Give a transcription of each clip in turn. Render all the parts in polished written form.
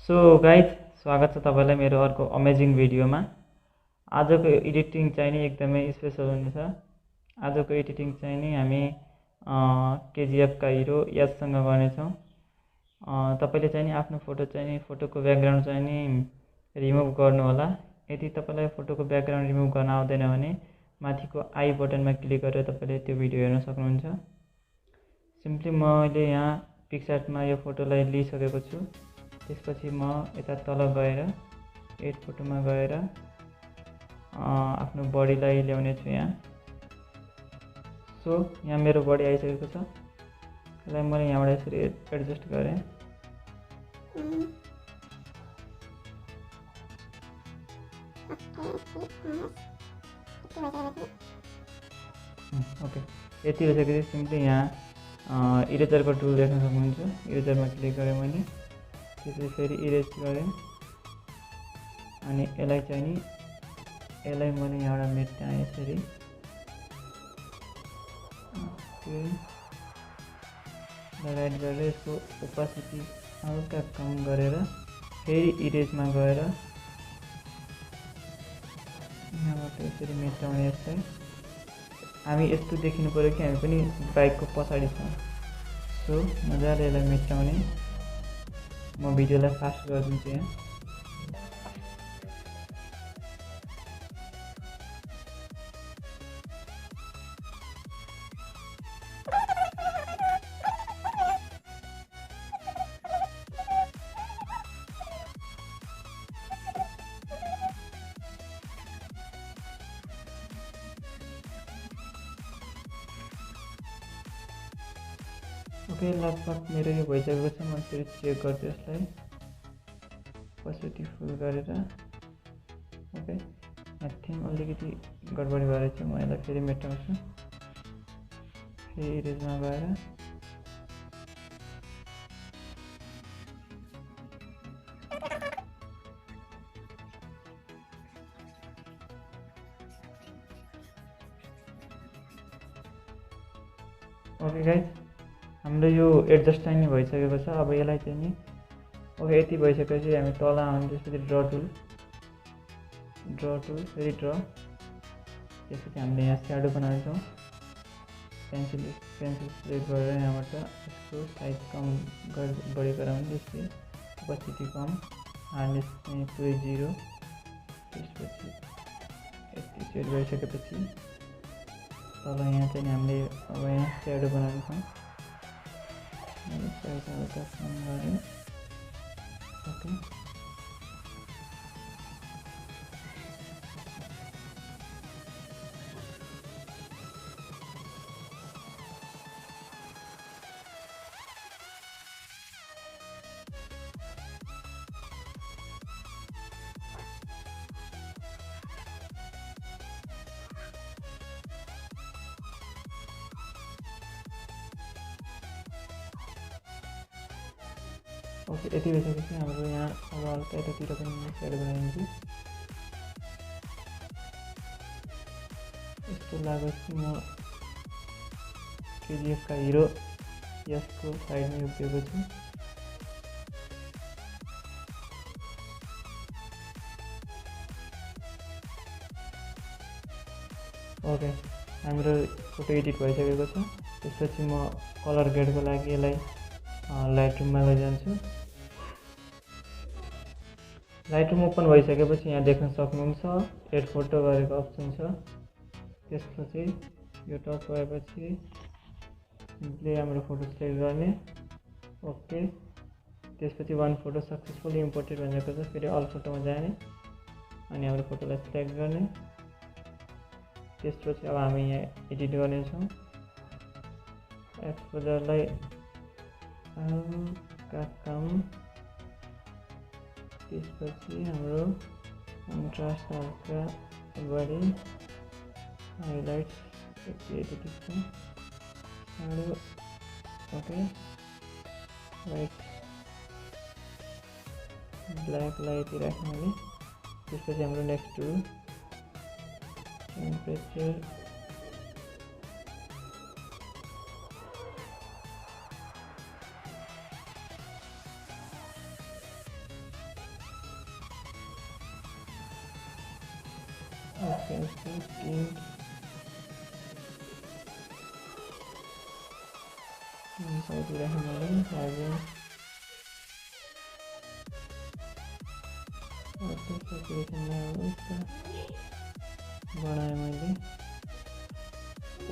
So guys स्वागत छ तपाईलाई मेरो अर्को अमेजिङ भिडियोमा। आजको एडिटिङ चाहिँ नि एकदमै स्पेशल हुनेछ। आजको एडिटिङ चाहिँ नि हामी केजीएफ का हिरो यशसँग गर्नेछौँ। तपाईले चाहिँ नि आफ्नो फोटो चाहिँ नि फोटोको ब्याकग्राउन्ड चाहिँ नि रिमुभ गर्नु होला। यदि तपाईलाई फोटोको ब्याकग्राउन्ड रिमुभ गर्न आउँदैन भने माथिको आई बटनमा क्लिक गरेर तपाईले त्यो भिडियो हेर्न सक्नुहुन्छ। सिम्पली मैले यहाँ पिक्सार्टमा यो फोटोलाई लिइसकेको छु। त्यसपछि म यता तल गएर एड फोटोमा गएर आफ्नो बडीलाई ल्याउने छु यहाँ। सो यहाँ मेरो बडी आइसकेको छ। यसलाई मैले यहाँबाट यसरी एडजस्ट गरेँ। ओके, यति भइसकेपछि सिम्पली यहाँ इरेजरको टुल देख्न सक्नुहुन्छ। इरेजरमा क्लिक गरेँ मैले, त्यसपछि फेरि इरेज गरेँ अनि यसलाई चाहिँ नि मैले यहाँबाट मेटाएँ यसरी। राइट गरेर यसको ओपासिटी हल्का कम गरेर फेरि इरेजमा गएर यहाँबाट यसरी मेटाउने। यसलाई हामी यस्तो देखिनु पऱ्यो कि हामी पनि बाइकको पछाडि छौँ। सो मजाले यसलाई मेटाउने। म भिडियोलाई फास्ट गरिदिन्छु यहाँ। ओके, लगभग मेरो यो भइसकेको छ। म फेरि चेक गर्छु यसलाई पोजिटिभ फुल गरेर। ओके, यहाँ थिम अलिकति गडबडी गरेको छु। म यसलाई फेरि मेटाउँछु। फेरि इरेजमा गएर ओके गाइज, हाम्रो यो एडजस्ट चाहिँ नि भइसकेको छ। अब यसलाई चाहिँ नि ओके यति भइसकेपछि हामी तल आउने। त्यसपछि ड्र टुल फेरि ड्र। त्यसपछि हामीले यहाँ स्याडो बनाउँछौँ। पेन्सिल सेलेक्ट गरेर यहाँबाट यसको साइज कम बढी गराउने। त्यसपछि ओपासिटी कम, हार्डनेस चाहिँ पुरै 0। त्यसपछि यति सेट गरिसकेपछि तल यहाँ चाहिँ हामीले अब यहाँ स्याडो बनाउँछौँ। साइज हल्का कम गरेँ। ओके, ओके यति भइसकेपछि हाम्रो यहाँ अब हल्का यतातिर पनि स्याडो बनाइदिन्छु। यस्तो लागोस् कि म केजिएफ का हिरो यसको साइडमा उभिएको छु। ओके, हाम्रो फोटो एडिट भइसकेको छ। त्यसपछि म कलर ग्रेडको लागि यसलाई लाइटरुममा लैजान्छु। लाइटरुम ओपन भइसकेपछि यहाँ देख्न सक्नुहुन्छ एड फोटो गरेको अप्सन छ। त्यसपछि यो टप भएपछि सिम्पली हाम्रो फोटो सिलेक्ट गर्ने। ओके, त्यसपछि वान फोटो सक्सेसफुली इम्पोर्टेड भनेको छ। फेरि अल फोटोमा जाने अनि हाम्रो फोटोलाई सिलेक्ट गर्ने। त्यसपछि अब हामी यहाँ एडिट गर्नेछौँ। एक्सपोजरलाई हल्का कम, त्यसपछि हाम्रो कन्ट्रास्ट हल्का बढी, हाइलाइट्स यति छ। ओके, लाइट ब्ल्याक लाइट राख्ने मैले। त्यसपछि हाम्रो नेक्स्ट टुल टेम्परेचर बनाएँ मैले।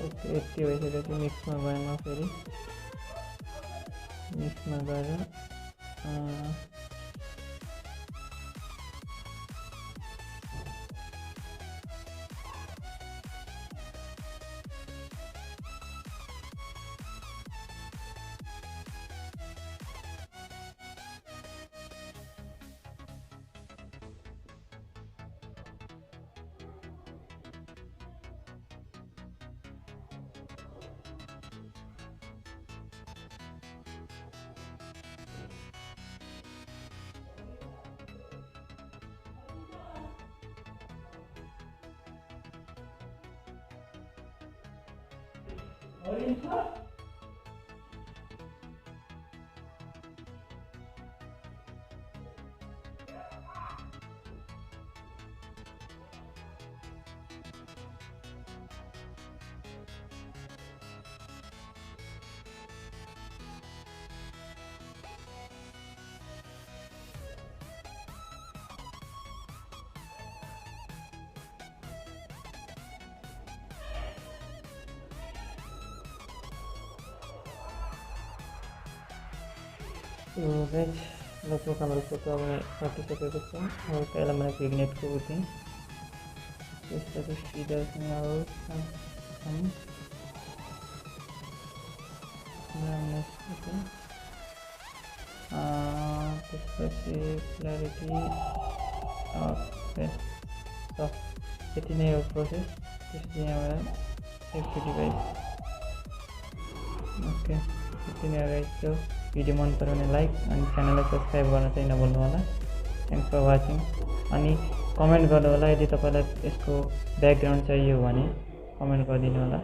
ओके, यति भइसकेपछि मिक्समा गएँ म फेरि। मिक्समा गएर गाइस लगभग हाम्रो फोटो अब सकिसकेको छ। अब पहिला मैले भिग्नेटको उठेँ, त्यसपछि फिडरसँग त्यसपछि क्ल्यारिटी यति नै हो प्रोसेस। त्यसपछि यहाँबाट सेभ डिभाइस। ओके, यति नै हो। भिडियो मन पऱ्यो भने लाइक अनि च्यानललाई सब्सक्राइब गर्न चाहिँ नभुल्नु होला। Thanks for watching. अनि कमेन्ट गर्नु होला, यदि तपाईँलाई यसको ब्याकग्राउन्ड चाहियो भने कमेन्ट गरिदिनु होला।